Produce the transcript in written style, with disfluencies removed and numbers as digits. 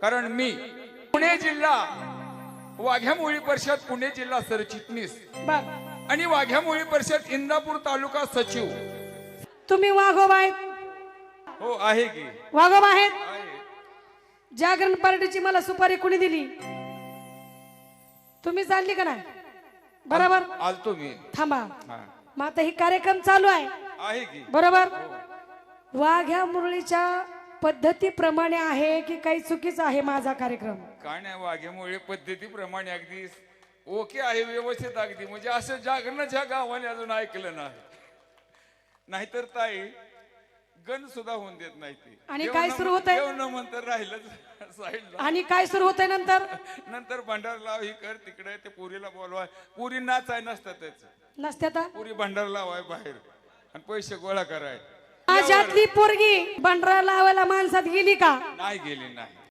कारण मी पुणे जिल्हा वाघ्यामुळी परिषद पुणे जिल्हा सरचिटणीस बर. आणि वाघ्यामुळी परिषद इंदापूर तालुका सचिव. तुम्ही वाघोबा आहेत? हो आहे की वाघोबा आहेत. आहे. जागरण पार्टीची मला सुपारी कुणी दिली? तुम्ही चालली का नाही? बरोबर. आलतो मी. थांबा. हा. मग आता ही कार्यक्रम चालू आहे आहे की बरोबर. वाघ्या मुरळीच्या पद्धतीप्रमाणे आहे की काही चुकीचा आहे माझा कार्यक्रम? काय नाही वाघ्यामुळे पद्धतीप्रमाणे अगदी ओके आहे, व्यवस्थित अगदी. म्हणजे असं जागरणाच्या गावाने अजून ऐकलं नाही. नाहीतर ताई गण सुद्धा होऊन देत नाही ती. आणि काय सुरू होतंय? नंतर राहिलंच साईडला. आणि काय सुरू होतंय नंतर? नंतर भंडार लाव ही कर तिकडे ते पुरीला बोलवाय. पुरी नाचाय नसतातच. नसत्याता पुरी भंडार लावाय बाहेर आणि पैसे गोळा कराय. माझ्यातली पोरगी बंडरा लावायला माणसात गेली का? नाही गेली नाही.